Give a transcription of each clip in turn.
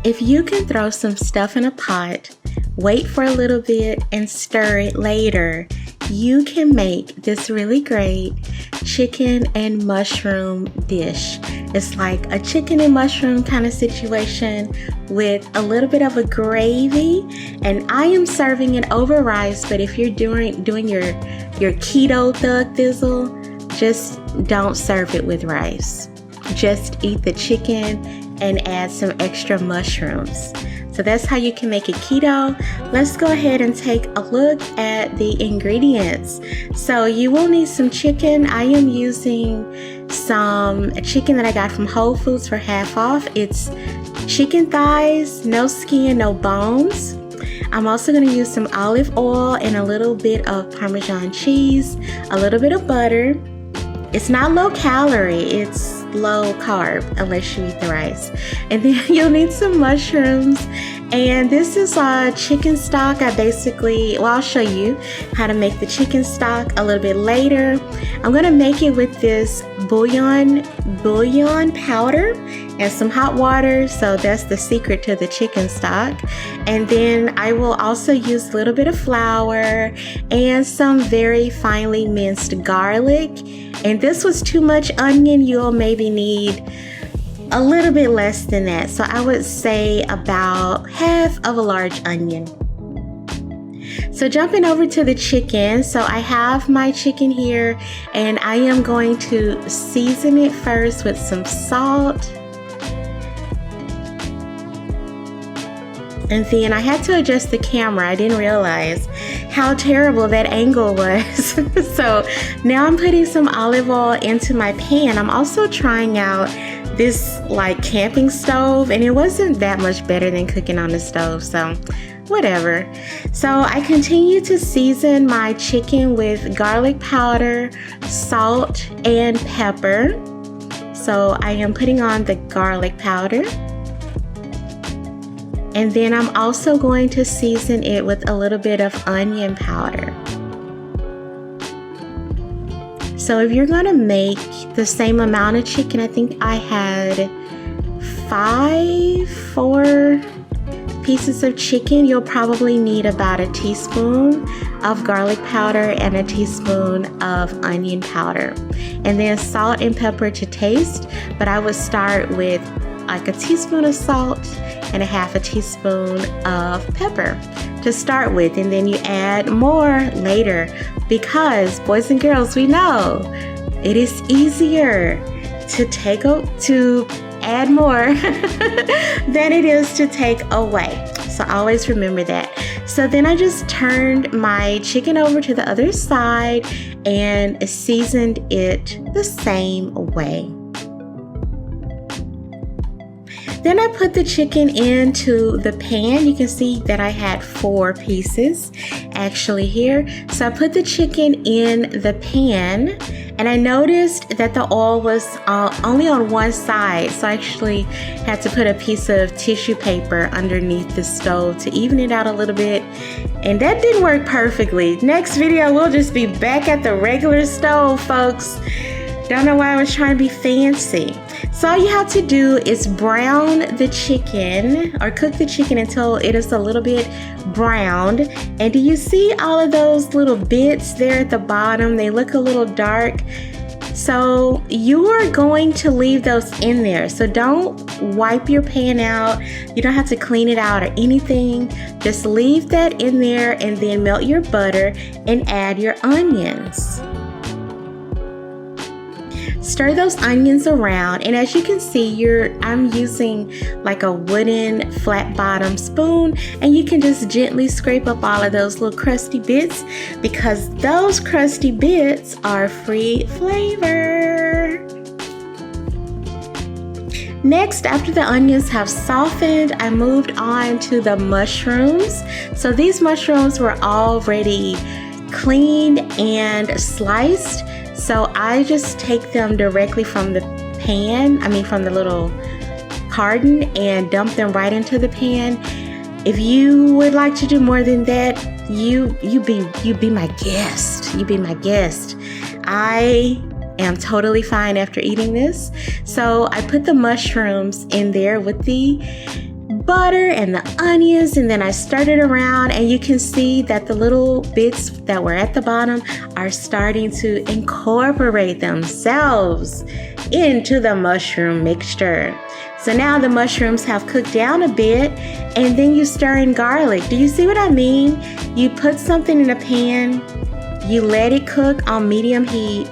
If you can throw some stuff in a pot, wait for a little bit, and stir it later, you can make this really great chicken and mushroom dish. It's like a chicken and mushroom kind of situation with a little bit of a gravy, and I am serving it over rice, but if you're doing your keto thug thizzle, just don't serve it with rice. Just eat the chicken and add some extra mushrooms. So that's how you can make it keto. Let's go ahead and take a look at the ingredients. So you will need some chicken. I am using some chicken that I got from Whole Foods for half off. It's chicken thighs, no skin, no bones. I'm also going to use some olive oil and a little bit of Parmesan cheese, a little bit of butter. It's not low calorie, it's low carb unless you eat the rice. And then you'll need some mushrooms. And this is chicken stock. I'll show you how to make the chicken stock a little bit later. I'm gonna make it with this bouillon powder and some hot water. So that's the secret to the chicken stock. And then I will also use a little bit of flour and some very finely minced garlic. And this was too much onion. You'll maybe need a little bit less than that. So I would say about half of a large onion. So jumping over to the chicken. So I have my chicken here and I am going to season it first with some salt. And then I had to adjust the camera. I didn't realize how terrible that angle was. So now I'm putting some olive oil into my pan. I'm also trying out this like camping stove, and it wasn't that much better than cooking on the stove, so whatever. So I continue to season my chicken with garlic powder, salt, and pepper. So I am putting on the garlic powder. And then I'm also going to season it with a little bit of onion powder. So if you're gonna make the same amount of chicken, I think I had 4 pieces of chicken, you'll probably need about a teaspoon of garlic powder and a teaspoon of onion powder. And then salt and pepper to taste, but I would start with like a teaspoon of salt and a half a teaspoon of pepper to start with, and then you add more later, because boys and girls, we know it is easier to add more than it is to take away. So always remember that. So then I just turned my chicken over to the other side and seasoned it the same way. Then I put the chicken into the pan. You can see that I had 4 pieces actually here. So I put the chicken in the pan, and I noticed that the oil was only on one side. So I actually had to put a piece of tissue paper underneath the stove to even it out a little bit. And that didn't work perfectly. Next video, we'll just be back at the regular stove, folks. Don't know why I was trying to be fancy. So all you have to do is brown the chicken, or cook the chicken until it is a little bit browned. And do you see all of those little bits there at the bottom? They look a little dark. So you are going to leave those in there. So don't wipe your pan out. You don't have to clean it out or anything. Just leave that in there, and then melt your butter and add your onions. Stir those onions around, and as you can see, I'm using like a wooden flat bottom spoon, and you can just gently scrape up all of those little crusty bits, because those crusty bits are free flavor. Next, after the onions have softened, I moved on to the mushrooms. So these mushrooms were already cleaned and sliced. So I just take them directly from the pan, from the little carton, and dump them right into the pan. If you would like to do more than that, you be my guest. You be my guest. I am totally fine after eating this. So I put the mushrooms in there with the butter and the onions, and then I stirred it around, and you can see that the little bits that were at the bottom are starting to incorporate themselves into the mushroom mixture. So now the mushrooms have cooked down a bit, and then you stir in garlic. Do you see what I mean? You put something in a pan, you let it cook on medium heat,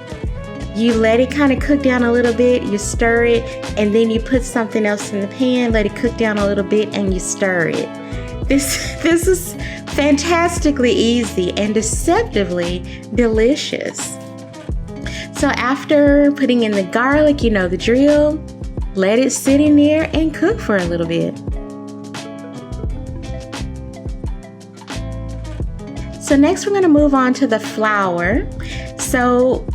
you let it kind of cook down a little bit, you stir it, and then you put something else in the pan, let it cook down a little bit, and you stir it. This is fantastically easy and deceptively delicious. So after putting in the garlic, you know the drill, let it sit in there and cook for a little bit. So next we're going to move on to the flour. So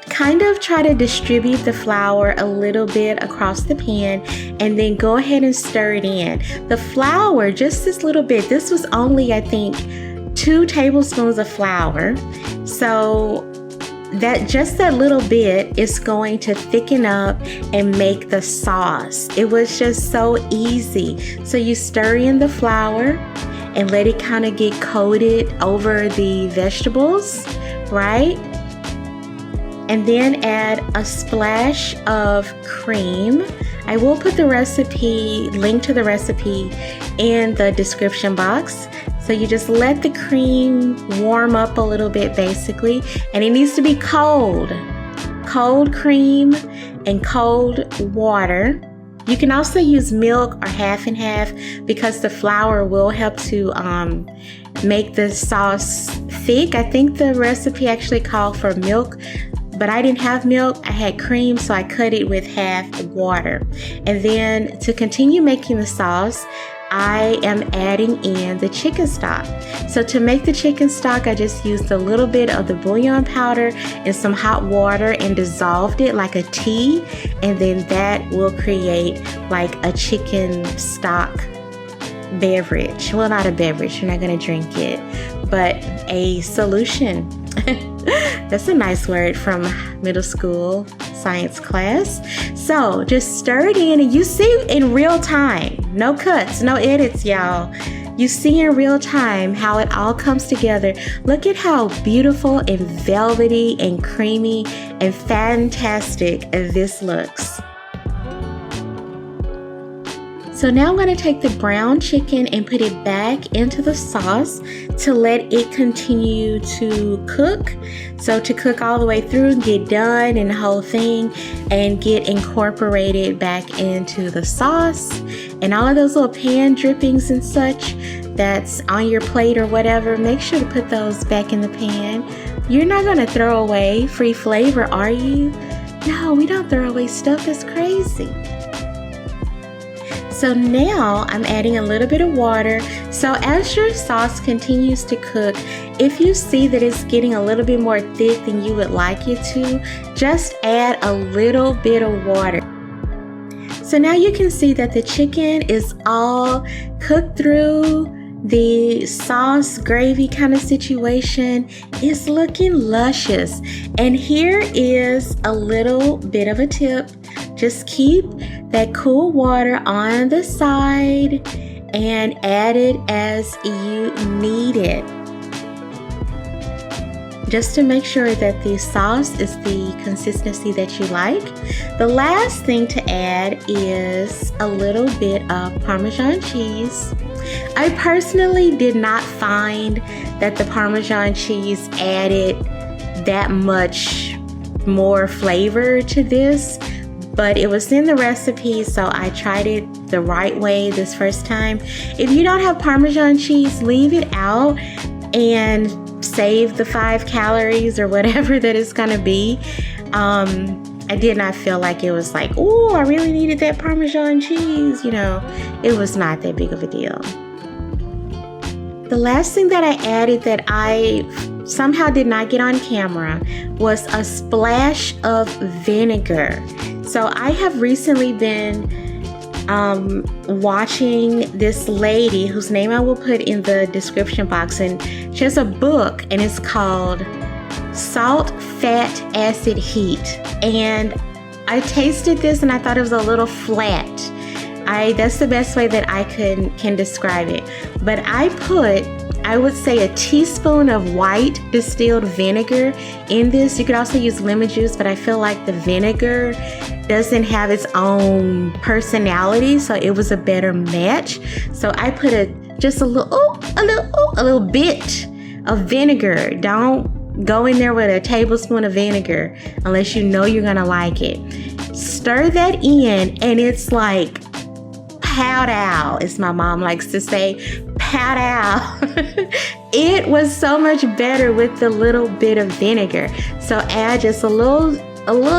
kind of try to distribute the flour a little bit across the pan, and then go ahead and stir it in. The flour, just this little bit, this was only, I think, 2 tablespoons of flour. So that little bit is going to thicken up and make the sauce. It was just so easy. So you stir in the flour and let it kind of get coated over the vegetables, right? And then add a splash of cream. I will put the link to the recipe in the description box. So you just let the cream warm up a little bit basically, and it needs to be cold. Cold cream and cold water. You can also use milk or half and half, because the flour will help to make the sauce thick. I think the recipe actually called for milk, but I didn't have milk. I had cream, so I cut it with half water. And then to continue making the sauce, I am adding in the chicken stock. So to make the chicken stock, I just used a little bit of the bouillon powder and some hot water and dissolved it like a tea. And then that will create like a chicken stock beverage. Well, not a beverage, you're not gonna drink it, but a solution. That's a nice word from middle school science class. So just stir it in, and you see in real time, no cuts, no edits, y'all. You see in real time how it all comes together. Look at how beautiful and velvety and creamy and fantastic this looks. So now I'm going to take the brown chicken and put it back into the sauce to let it continue to cook. So to cook all the way through and get done and the whole thing and get incorporated back into the sauce. And all of those little pan drippings and such that's on your plate or whatever, make sure to put those back in the pan. You're not going to throw away free flavor, are you? No, we don't throw away stuff. That's crazy. So now I'm adding a little bit of water. So as your sauce continues to cook, if you see that it's getting a little bit more thick than you would like it to, just add a little bit of water. So now you can see that the chicken is all cooked through. The sauce gravy kind of situation is looking luscious. And here is a little bit of a tip. Just keep that cool water on the side and add it as you need it, just to make sure that the sauce is the consistency that you like. The last thing to add is a little bit of Parmesan cheese. I personally did not find that the Parmesan cheese added that much more flavor to this, but it was in the recipe, so I tried it the right way this first time. If you don't have Parmesan cheese, leave it out and save the 5 calories or whatever that it's gonna be. I did not feel like it was like, oh, I really needed that Parmesan cheese. You know, it was not that big of a deal. The last thing that I added that I somehow did not get on camera was a splash of vinegar. So I have recently been watching this lady whose name I will put in the description box, and she has a book and it's called Salt, Fat, Acid, Heat. And I tasted this and I thought it was a little flat. That's the best way that I can describe it. But I would say a teaspoon of white distilled vinegar in this. You could also use lemon juice, but I feel like the vinegar doesn't have its own personality, so it was a better match. So I put just a little bit of vinegar. Don't go in there with a tablespoon of vinegar unless you know you're gonna like it. Stir that in, and it's like pow dow, as my mom likes to say, pow dow. It was so much better with the little bit of vinegar. So add just a little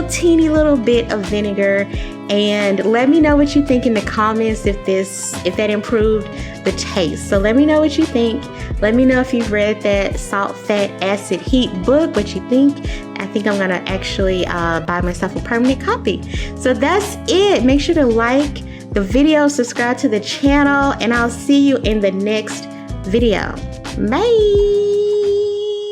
teeny little bit of vinegar, and let me know what you think in the comments if that improved the taste. So let me know what you think. Let me know if you've read that Salt, Fat, Acid, Heat book, what you think. I think I'm gonna actually buy myself a permanent copy. So that's it. Make sure to like the video, subscribe to the channel, and I'll see you in the next video. Bye.